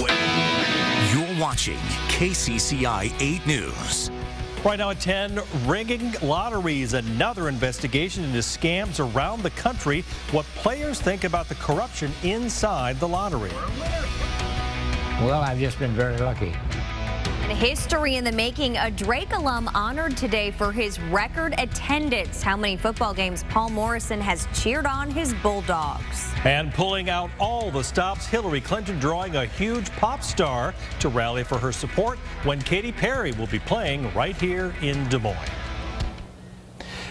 You're watching KCCI 8 News. Right now at 10, rigging lotteries, another investigation into scams around the country. What players think about the corruption inside the lottery. Well, I've just been very lucky. And history in the making, a Drake alum honored today for his record attendance. How many football games Paul Morrison has cheered on his Bulldogs. And pulling out all the stops, Hillary Clinton drawing a huge pop star to rally for her support when Katy Perry will be playing right here in Des Moines.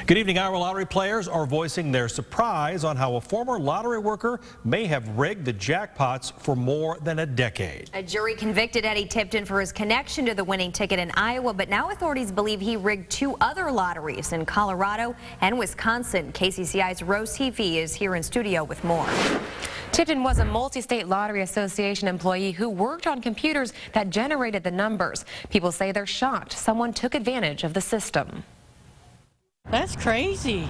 Good evening. Iowa lottery players are voicing their surprise on how a former lottery worker may have rigged the jackpots for more than a decade. A jury convicted Eddie Tipton for his connection to the winning ticket in Iowa, but now authorities believe he rigged 2 other lotteries in Colorado and Wisconsin. KCCI's Rose Heafy is here in studio with more. Tipton was a multi-state lottery association employee who worked on computers that generated the numbers. People say they're shocked someone took advantage of the system. That's crazy.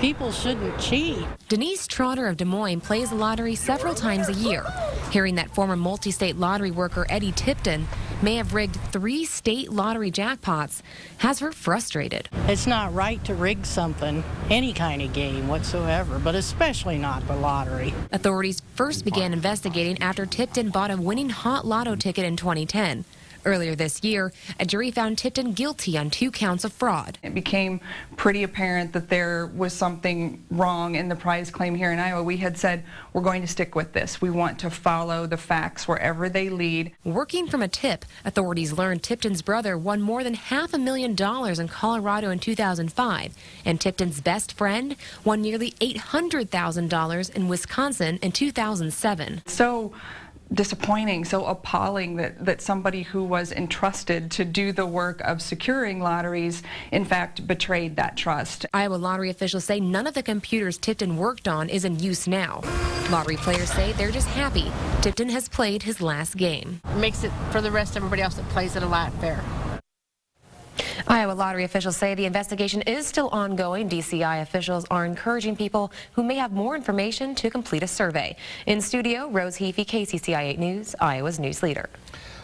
People shouldn't cheat. Denise Trotter of Des Moines plays the lottery several times a year. Hearing that former multi-state lottery worker Eddie Tipton may have rigged 3 state lottery jackpots has her frustrated. It's not right to rig something, any kind of game whatsoever, but especially not the lottery. Authorities first began investigating after Tipton bought a winning hot lotto ticket in 2010. Earlier this year, a jury found Tipton guilty on 2 counts of fraud. It became pretty apparent that there was something wrong in the prize claim here in Iowa. We had said, we're going to stick with this. We want to follow the facts wherever they lead. Working from a tip, authorities learned Tipton's brother won more than $500,000 in Colorado in 2005, and Tipton's best friend won nearly $800,000 in Wisconsin in 2007. So disappointing, so appalling that somebody who was entrusted to do the work of securing lotteries, in fact, betrayed that trust. Iowa lottery officials say none of the computers Tipton worked on is in use now. Lottery players say they're just happy Tipton has played his last game. It makes it for the rest of everybody else that plays it a lot fair. Iowa lottery officials say the investigation is still ongoing. DCI officials are encouraging people who may have more information to complete a survey. In studio, Rose Heafy, KCCI 8 News, Iowa's news leader.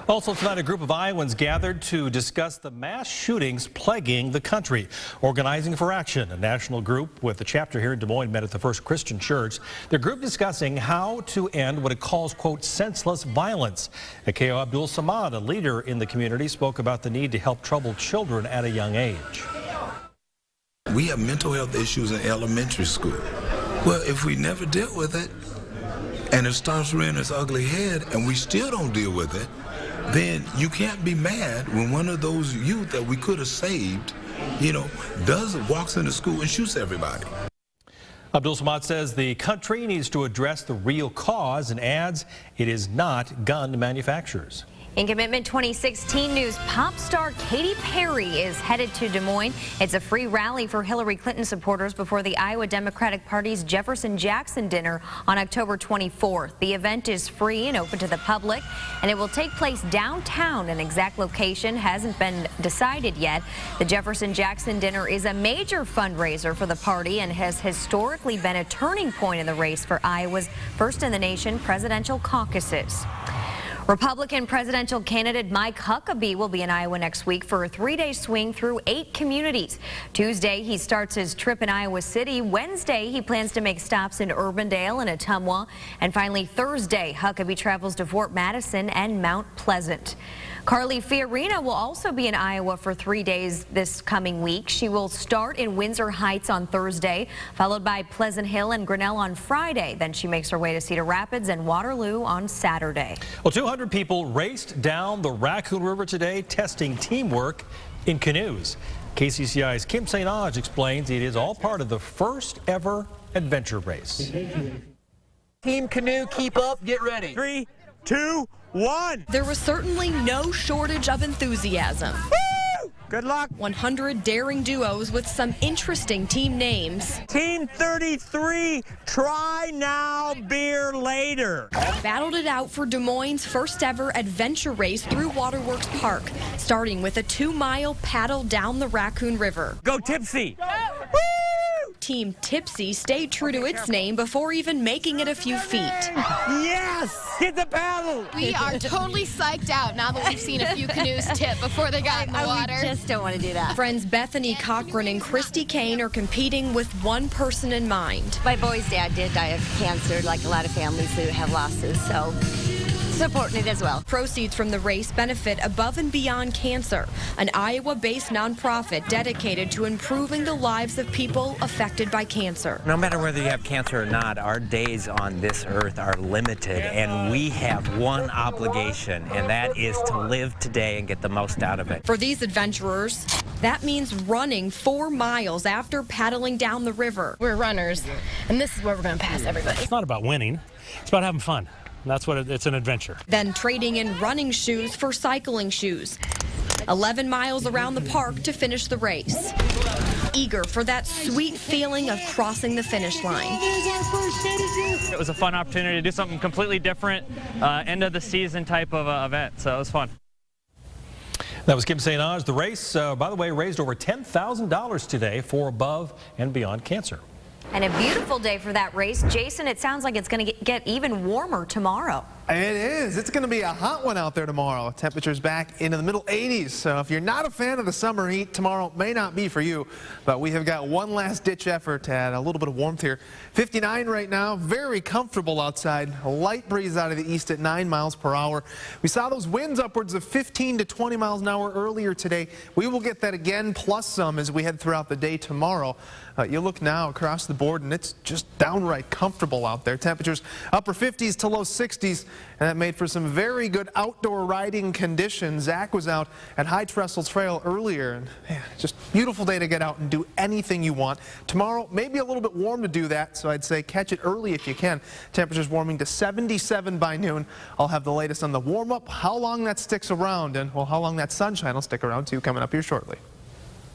Also tonight, a group of Iowans gathered to discuss the mass shootings plaguing the country. Organizing for Action, a national group with a chapter here in Des Moines, met at the First Christian Church. The group discussing how to end what it calls, quote, senseless violence. Akeo Abdul Samad, a leader in the community, spoke about the need to help troubled children at a young age. We have mental health issues in elementary school. Well, if we never deal with it, and it starts rearing its ugly head, and we still don't deal with it, then you can't be mad when one of those youth that we could have saved, walks into school and shoots everybody. Abdul Samad says the country needs to address the real cause and adds it is not gun manufacturers. In Commitment 2016 news, pop star Katy Perry is headed to Des Moines. It's a free rally for Hillary Clinton supporters before the Iowa Democratic Party's Jefferson-Jackson dinner on October 24th. The event is free and open to the public, and it will take place downtown. An exact location hasn't been decided yet. The Jefferson-Jackson dinner is a major fundraiser for the party and has historically been a turning point in the race for Iowa's first-in-the-nation presidential caucuses. Republican presidential candidate Mike Huckabee will be in Iowa next week for a 3-day swing through 8 communities. Tuesday, he starts his trip in Iowa City. Wednesday, he plans to make stops in Urbandale and Ottumwa. And finally, Thursday, Huckabee travels to Fort Madison and Mount Pleasant. Carly Fiorina will also be in Iowa for 3 days this coming week. She will start in Windsor Heights on Thursday, followed by Pleasant Hill and Grinnell on Friday. Then she makes her way to Cedar Rapids and Waterloo on Saturday. Well, 200 people raced down the Raccoon River today, testing teamwork in canoes. KCCI's Kim St. Onge explains it is all part of the first ever adventure race. Team Canoe, keep up, get ready. 3, 2, 1. There was certainly no shortage of enthusiasm. Woo! Good luck. 100 daring duos with some interesting team names. Team 33, try now, beer later. Battled it out for Des Moines' first ever adventure race through Waterworks Park, starting with a 2-mile paddle down the Raccoon River. Go Tipsy. Woo! Team Tipsy stayed true to its name before even making it a few feet. Yes! Get the paddle! We are totally psyched out now that we've seen a few canoes tip before they got in the water. We just don't want to do that. Friends Bethany Cochran and Christy Kane are competing with one person in mind. My boy's dad did die of cancer, like a lot of families who have losses, so supporting it as well. Proceeds from the race benefit Above and Beyond Cancer, an Iowa-based nonprofit dedicated to improving the lives of people affected by cancer. No matter whether you have cancer or not, our days on this earth are limited, and we have one obligation, and that is to live today and get the most out of it. For these adventurers, that means running 4 miles after paddling down the river. We're runners, and this is where we're going to pass everybody. It's not about winning. It's about having fun. That's what it's an adventure. Then trading in running shoes for cycling shoes. 11 miles around the park to finish the race. Eager for that sweet feeling of crossing the finish line. It was a fun opportunity to do something completely different, end of the season type of event, so it was fun. That was Kim St. Ange. The race, by the way, raised over $10,000 today for Above and Beyond Cancer. And a beautiful day for that race. Jason, it sounds like it's going to get even warmer tomorrow. It is. It's going to be a hot one out there tomorrow. Temperatures back into the middle 80s. So if you're not a fan of the summer heat, tomorrow may not be for you. But we have got one last ditch effort to add a little bit of warmth here. 59 right now. Very comfortable outside. A light breeze out of the east at 9 miles per hour. We saw those winds upwards of 15 to 20 miles an hour earlier today. We will get that again plus some as we head throughout the day tomorrow. You look now across the board and it's just downright comfortable out there. Temperatures upper 50s to low 60s. And that made for some very good outdoor riding conditions. Zach was out at High Trestle Trail earlier. And man, just beautiful day to get out and do anything you want. Tomorrow, maybe a little bit warm to do that, so I'd say catch it early if you can. Temperatures warming to 77 by noon. I'll have the latest on the warm-up, how long that sticks around, and, well, how long that sunshine will stick around, too, coming up here shortly.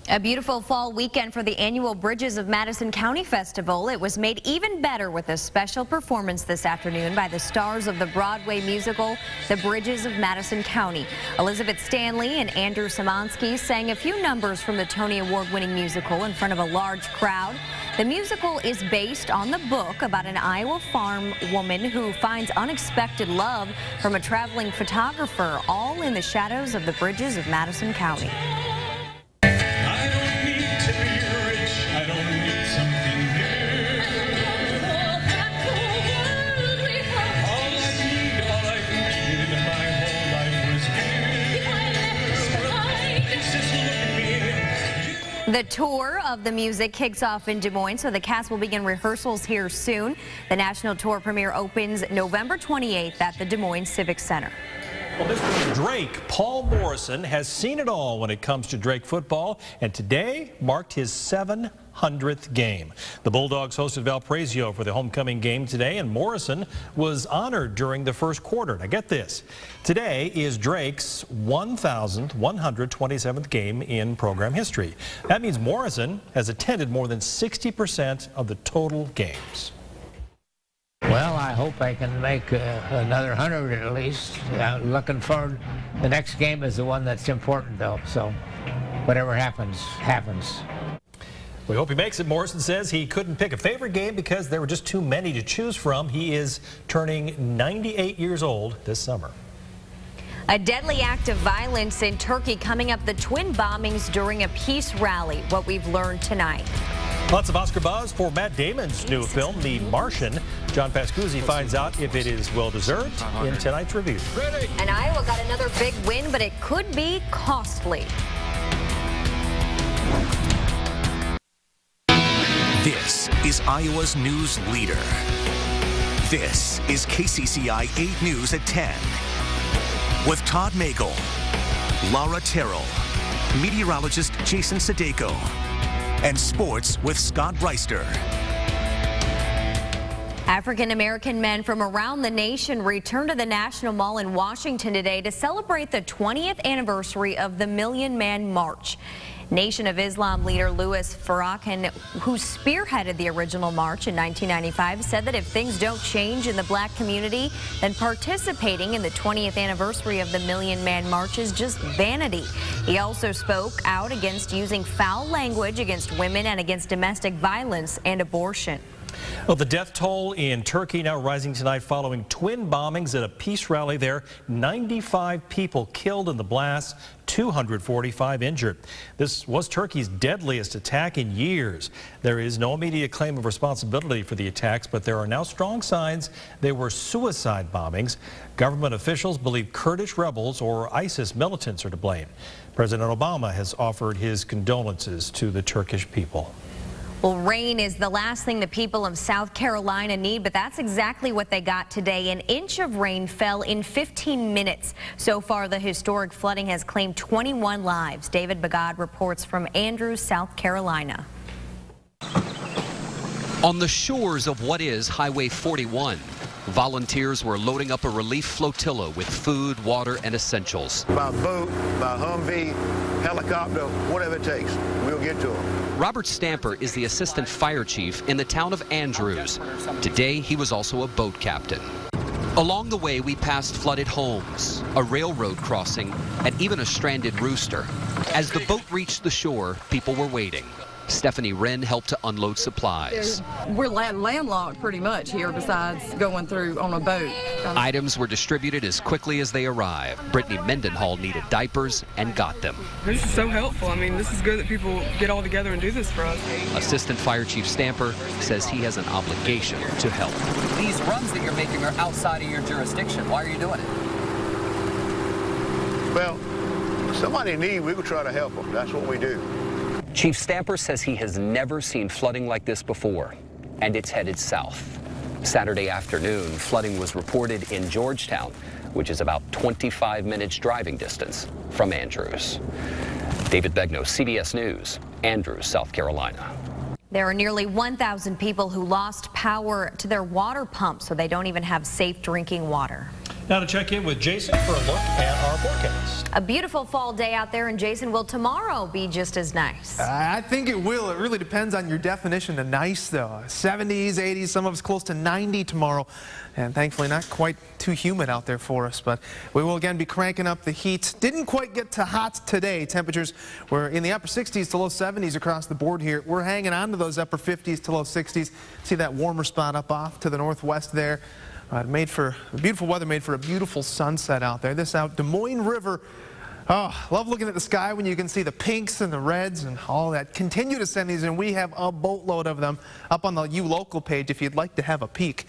A beautiful fall weekend for the annual Bridges of Madison County Festival. It was made even better with a special performance this afternoon by the stars of the Broadway musical, The Bridges of Madison County. Elizabeth Stanley and Andrew Szymanski sang a few numbers from the Tony Award-winning musical in front of a large crowd. The musical is based on the book about an Iowa farm woman who finds unexpected love from a traveling photographer, all in the shadows of the Bridges of Madison County. The tour of the music kicks off in Des Moines, so the cast will begin rehearsals here soon. The national tour premiere opens November 28th at the Des Moines Civic Center. Well, Mr. Drake, Paul Morrison, has seen it all when it comes to Drake football, and today marked his 700th game. The Bulldogs hosted Valparaiso for the homecoming game today, and Morrison was honored during the first quarter. Now get this, today is Drake's 1,127th game in program history. That means Morrison has attended more than 60% of the total games. Well, I hope I can make another 100 at least. Looking forward. The next game is the one that's important, though. So whatever happens, happens. We hope he makes it. Morrison says he couldn't pick a favorite game because there were just too many to choose from. He is turning 98 years old this summer. A deadly act of violence in Turkey coming up, the twin bombings during a peace rally. What we've learned tonight. Lots of Oscar buzz for Matt Damon's new film, The Martian. John Pascuzzi finds out if it is well-deserved in tonight's review. And Iowa got another big win, but it could be costly. This is Iowa's news leader. This is KCCI 8 News at 10. With Todd Magel, Laura Terrell, meteorologist Jason Sadeko, and sports with Scott Reister. African-American men from around the nation returned to the National Mall in Washington today to celebrate the 20th anniversary of the Million Man March. Nation of Islam leader Louis Farrakhan, who spearheaded the original march in 1995, said that if things don't change in the black community, then participating in the 20th anniversary of the Million Man March is just vanity. He also spoke out against using foul language against women and against domestic violence and abortion. Well, the death toll in Turkey now rising tonight following twin bombings at a peace rally there. 95 people killed in the blasts, 245 injured. This was Turkey's deadliest attack in years. There is no immediate claim of responsibility for the attacks, but there are now strong signs they were suicide bombings. Government officials believe Kurdish rebels or ISIS militants are to blame. President Obama has offered his condolences to the Turkish people. Well, rain is the last thing the people of South Carolina need, but that's exactly what they got today. An inch of rain fell in 15 minutes. So far, the historic flooding has claimed 21 lives. David Bagad reports from Andrews, South Carolina. On the shores of what is Highway 41, volunteers were loading up a relief flotilla with food, water, and essentials. By boat, by Humvee, helicopter, whatever it takes, we'll get to them. Robert Stamper is the assistant fire chief in the town of Andrews. Today, he was also a boat captain. Along the way, we passed flooded homes, a railroad crossing, and even a stranded rooster. As the boat reached the shore, people were waiting. Stephanie Wren helped to unload supplies. We're landlocked pretty much here besides going through on a boat. Items were distributed as quickly as they arrived. Brittany Mendenhall needed diapers and got them. This is so helpful. I mean, this is good that people get all together and do this for us. Assistant Fire Chief Stamper says he has an obligation to help. These runs that you're making are outside of your jurisdiction. Why are you doing it? Well, somebody in need, we will try to help them. That's what we do. Chief Stamper says he has never seen flooding like this before, and it's headed south. Saturday afternoon, flooding was reported in Georgetown, which is about 25 minutes driving distance from Andrews. David Begno, CBS News, Andrews, South Carolina. There are nearly 1,000 people who lost power to their water pumps, so they don't even have safe drinking water. Now to check in with Jason for a look at our forecast. A beautiful fall day out there, and Jason, will tomorrow be just as nice? I think it will. It really depends on your definition of nice, though. 70s, 80s, some of us close to 90 tomorrow. And thankfully not quite too humid out there for us, but we will again be cranking up the heat. Didn't quite get to hot today. Temperatures were in the upper 60s to low 70s across the board here. We're hanging on to those upper 50s to low 60s. See that warmer spot up off to the northwest there. Beautiful weather made for a beautiful sunset out there. This out Des Moines River. Oh, love looking at the sky when you can see the pinks and the reds and all that. Continue to send these in. We have a boatload of them up on the U-Local page if you'd like to have a peek.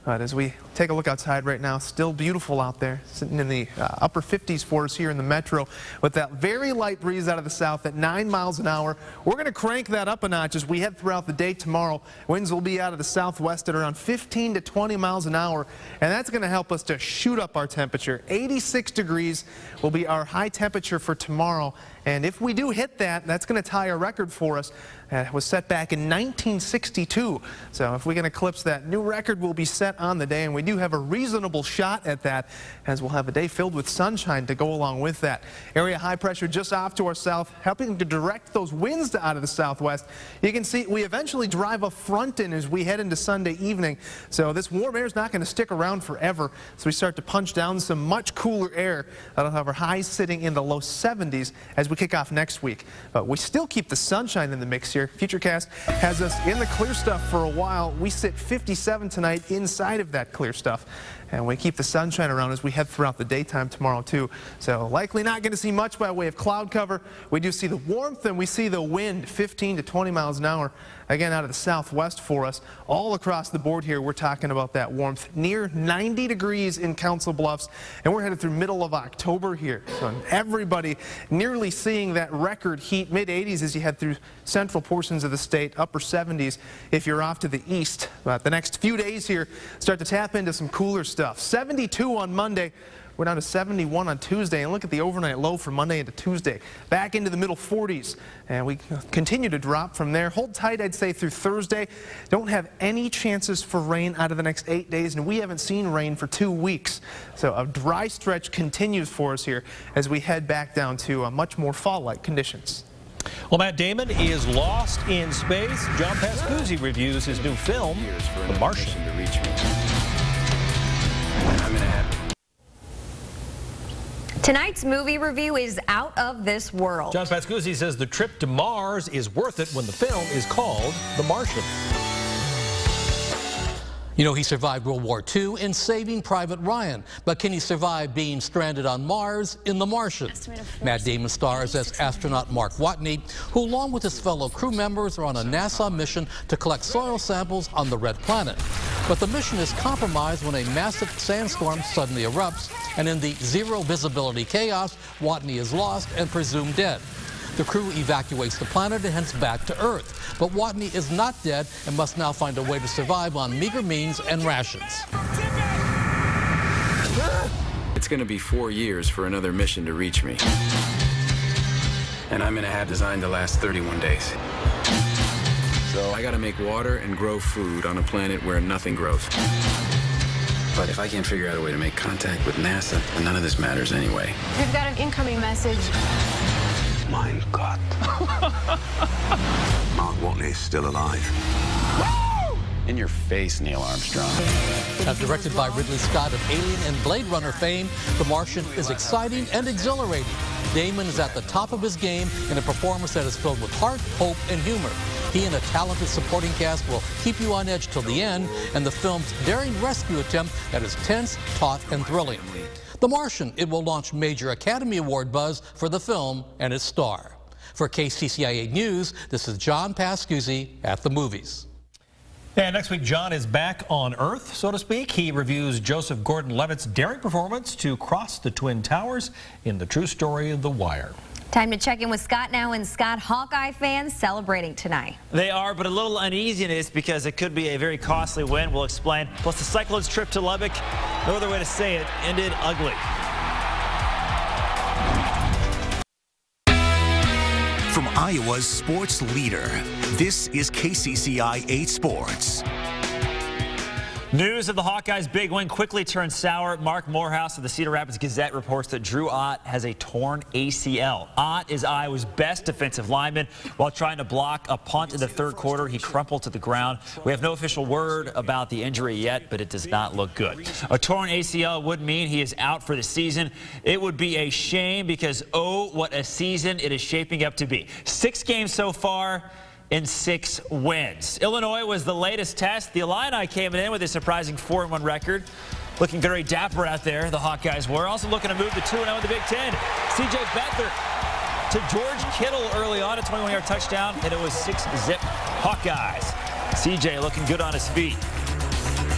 But as we take a look outside right now, still beautiful out there, sitting in the upper 50s for us here in the metro with that very light breeze out of the south at 9 miles an hour. We're going to crank that up a notch as we head throughout the day tomorrow. Winds will be out of the southwest at around 15 to 20 miles an hour, and that's going to help us to shoot up our temperature. 86 degrees will be our high temperature for tomorrow. And if we do hit that, that's going to tie a record for us. It was set back in 1962. So if we can eclipse that, new record will be set on the day, and we do have a reasonable shot at that as we'll have a day filled with sunshine to go along with that. Area high pressure just off to our south, helping to direct those winds out of the southwest. You can see we eventually drive a front in as we head into Sunday evening. So this warm air is not going to stick around forever. So we start to punch down some much cooler air. That'll have our highs sitting in the low 70s as we kick off next week. But we still keep the sunshine in the mix here. Futurecast has us in the clear stuff for a while. We sit 57 tonight inside of that clear stuff. And we keep the sunshine around as we head throughout the daytime tomorrow, too. So likely not going to see much by way of cloud cover. We do see the warmth and we see the wind 15 to 20 miles an hour, again, out of the southwest for us. All across the board here, we're talking about that warmth. Near 90 degrees in Council Bluffs, and we're headed through middle of October here. So everybody nearly seeing that record heat, mid-80s as you head through central portions of the state, upper 70s if you're off to the east. But the next few days here start to tap into some cooler stuff. 72 on Monday. We're down to 71 on Tuesday, and look at the overnight low from Monday into Tuesday. Back into the middle 40s, and we continue to drop from there. Hold tight, I'd say, through Thursday. Don't have any chances for rain out of the next 8 days, and we haven't seen rain for 2 weeks. So a dry stretch continues for us here as we head back down to much more fall-like conditions. Well, Matt Damon is lost in space. John Pascuzzi reviews his new film, The Martian. Tonight's movie review is out of this world. John Pascuzzi says the trip to Mars is worth it when the film is called The Martian. You know, he survived World War II in Saving Private Ryan, but can he survive being stranded on Mars in The Martian? Matt Damon stars as astronaut Mark Watney, who along with his fellow crew members are on a NASA mission to collect soil samples on the Red Planet. But the mission is compromised when a massive sandstorm suddenly erupts, and in the zero visibility chaos, Watney is lost and presumed dead. The crew evacuates the planet and heads back to Earth. But Watney is not dead and must now find a way to survive on meager means and rations. It's going to be 4 years for another mission to reach me. And I'm going to have designed to last 31 days. So I got to make water and grow food on a planet where nothing grows. But if I can't figure out a way to make contact with NASA, then none of this matters anyway. We've got an incoming message. Mein Gott. Mark Watney is still alive. In your face, Neil Armstrong. Directed by Ridley Scott of Alien and Blade Runner fame, The Martian is exciting and exhilarating. Damon is at the top of his game in a performance that is filled with heart, hope, and humor. He and a talented supporting cast will keep you on edge till the end, and the film's daring rescue attempt that is tense, taut, and thrilling. The Martian, it will launch major Academy Award buzz for the film and its star. For KCCI News, this is John Pascuzzi at the movies. And next week, John is back on Earth, so to speak. He reviews Joseph Gordon-Levitt's daring performance to cross the Twin Towers in the true story of The Wire. Time to check in with Scott now, and Scott, Hawkeye fans celebrating tonight. They are, but a little uneasiness because it could be a very costly win. We'll explain. Plus the Cyclones' trip to Lubbock, no other way to say it, ended ugly. From Iowa's sports leader, this is KCCI 8 Sports. News of the Hawkeyes' big win quickly turned sour. Mark Morehouse of the Cedar Rapids Gazette reports that Drew Ott has a torn ACL. Ott is Iowa's best defensive lineman. While trying to block a punt in the third quarter, he crumpled to the ground. We have no official word about the injury yet, but it does not look good. A torn ACL would mean he is out for the season. It would be a shame because, oh, what a season it is shaping up to be. 6 games so far in 6 wins. Illinois was the latest test. The Illini came in with a surprising 4-1 record. Looking very dapper out there, the Hawkeyes were. Also looking to move to 2-0 in the Big Ten. C.J. Beathard to George Kittle early on, a 21-yard touchdown, and it was 6-zip Hawkeyes. C.J. looking good on his feet.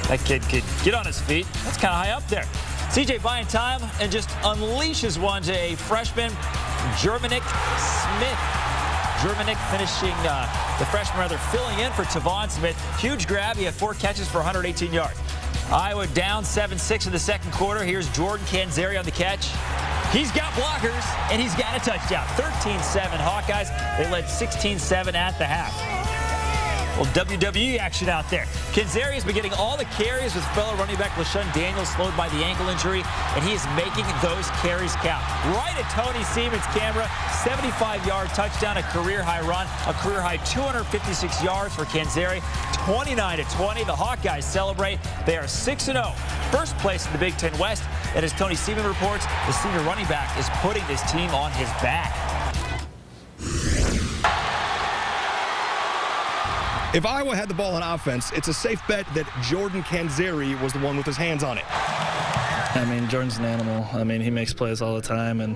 That kid could get on his feet. That's kind of high up there. C.J. buying time and just unleashes one to a freshman, Germanic Smith. Germanic finishing, the freshman filling in for Tavon Smith. Huge grab. He had 4 catches for 118 yards. Iowa down 7-6 in the second quarter. Here's Jordan Canzeri on the catch. He's got blockers, and he's got a touchdown. 13-7 Hawkeyes. They led 16-7 at the half. Well, WWE action out there. Canzeri has been getting all the carries with fellow running back LaShawn Daniels slowed by the ankle injury, and he is making those carries count. Right at Tony Seaman's camera, 75-yard touchdown, a career-high run, a career-high 256 yards for Canzeri. 29-20, the Hawkeyes celebrate. They are 6-0, first place in the Big Ten West, and as Tony Seaman reports, the senior running back is putting this team on his back. If Iowa had the ball on offense, it's a safe bet that Jordan Canzeri was the one with his hands on it. I mean, Jordan's an animal. I mean, he makes plays all the time, and,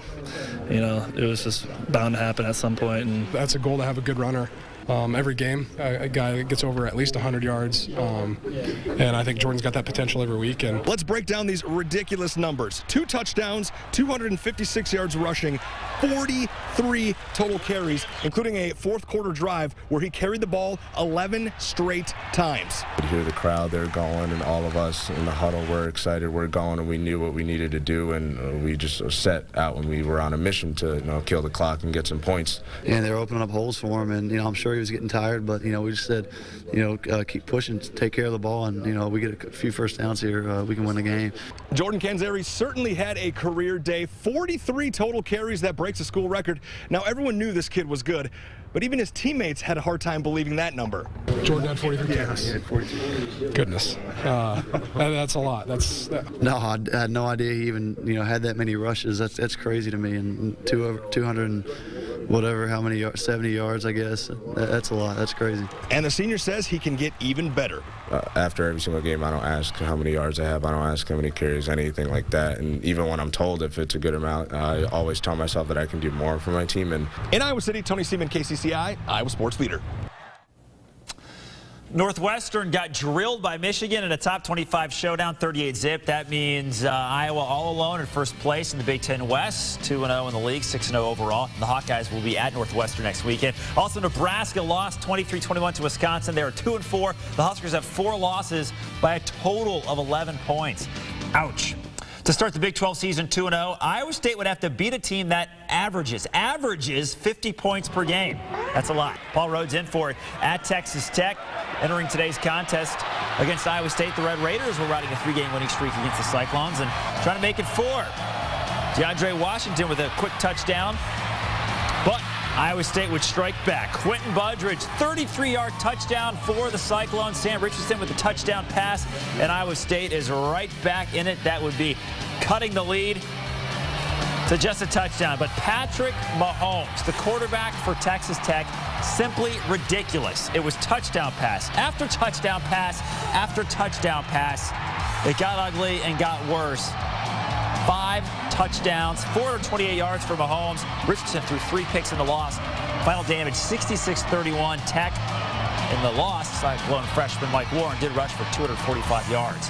you know, it was just bound to happen at some point. And that's a goal to have a good runner. Every game, a guy that gets over at least 100 yards, and I think Jordan's got that potential every week. And let's break down these ridiculous numbers. 2 touchdowns, 256 yards rushing, 43 total carries, including a fourth quarter drive where he carried the ball 11 straight times. You hear the crowd, they're going, and all of us in the huddle, we're excited, we're going, and we knew what we needed to do, and we just set out when we were on a mission to, you know, kill the clock and get some points. And they're opening up holes for him, and, you know, I'm sure he was getting tired, but, you know, we just said, you know, keep pushing, take care of the ball, and, you know, we get a few first downs here, we can win the game. Jordan Canzeri certainly had a career day, 43 total carries, that breaks a school record. Now, everyone knew this kid was good, but even his teammates had a hard time believing that number. Jordan had 43 carries. Yeah, 42. Goodness. That's a lot. No, I had no idea he even, you know, had that many rushes. That's crazy to me. And 200 whatever, how many yards, 70 yards, I guess. That's a lot. That's crazy. And the senior says he can get even better. After every single game, I don't ask how many yards I have. I don't ask how many carries, anything like that. And even when I'm told if it's a good amount, I always tell myself that I can do more for my team. And in Iowa City, Tony Seaman, KCCI, Iowa Sports Leader. Northwestern got drilled by Michigan in a top 25 showdown, 38-zip. That means Iowa all alone in first place in the Big Ten West, 2-0 in the league, 6-0 overall. The Hawkeyes will be at Northwestern next weekend. Also, Nebraska lost 23-21 to Wisconsin. They are 2-4. The Huskers have 4 losses by a total of 11 points. Ouch. To start the Big 12 season 2-0, Iowa State would have to beat a team that averages 50 points per game. That's a lot. Paul Rhodes in for it at Texas Tech. Entering today's contest against Iowa State, the Red Raiders were riding a 3-game winning streak against the Cyclones and trying to make it 4. DeAndre Washington with a quick touchdown, but Iowa State would strike back. Quentin Budridge, 33-yard touchdown for the Cyclones. Sam Richardson with the touchdown pass, and Iowa State is right back in it. That would be cutting the lead to just a touchdown. But Patrick Mahomes, the quarterback for Texas Tech, simply ridiculous. It was touchdown pass after touchdown pass after touchdown pass. It got ugly and got worse. 5 touchdowns, 428 yards for Mahomes. Richardson threw 3 picks in the loss. Final damage, 66-31 Tech. In the loss, Cyclone freshman Mike Warren did rush for 245 yards.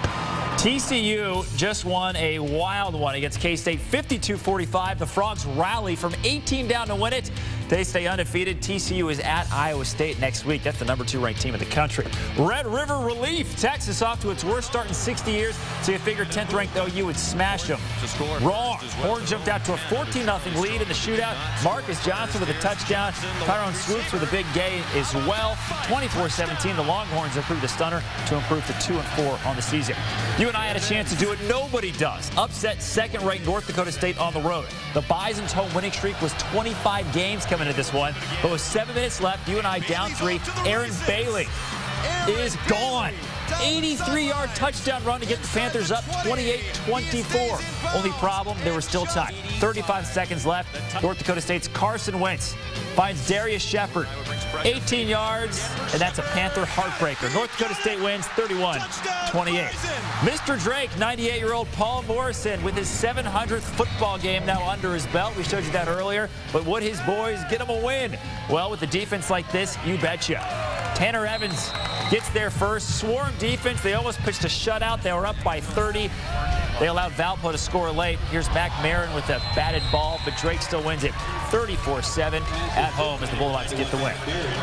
TCU just won a wild one against K-State, 52-45. The Frogs rally from 18 down to win it. They stay undefeated. TCU is at Iowa State next week. That's the #2 ranked team in the country. Red River Relief. Texas off to its worst start in 60 years, so you figure 10th ranked OU would smash them. Wrong. Horn jumped out to a 14-0 lead in the shootout. Marcus Johnson with a touchdown. Tyrone Swoops with a big gain as well. 24-17. The Longhorns improved a stunner to improve to 2-4 on the season. You and I had a chance to do it. Nobody does. Upset second-ranked North Dakota State on the road. The Bison's home winning streak was 25 games coming into this one, but with 7 minutes left, you and I down 3. Aaron Bailey is gone. 83-yard touchdown run to get the Panthers up 28-24. Only problem, there was still time. 35 seconds left. North Dakota State's Carson Wentz finds Darius Shepard. 18 yards, and that's a Panther heartbreaker. North Dakota State wins 31-28. Mr. Drake, 98-year-old Paul Morrison with his 700th football game now under his belt. We showed you that earlier, but would his boys get him a win? Well, with a defense like this, you betcha. Tanner Evans gets there first. Swarm defense. They almost pitched a shutout. They were up by 30. They allowed Valpo to score late. Here's Mac Marin with a batted ball, but Drake still wins it 34-7 at home as the Bulldogs get the win.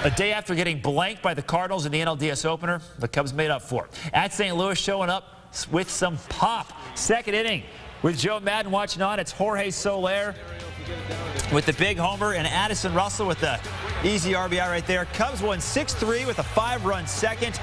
A day after getting blanked by the Cardinals in the NLDS opener, the Cubs made up for it. At St. Louis, showing up with some pop. Second inning with Joe Madden watching on. It's Jorge Soler with the big homer and Addison Russell with the easy RBI right there. Cubs won 6-3 with a 5-run second.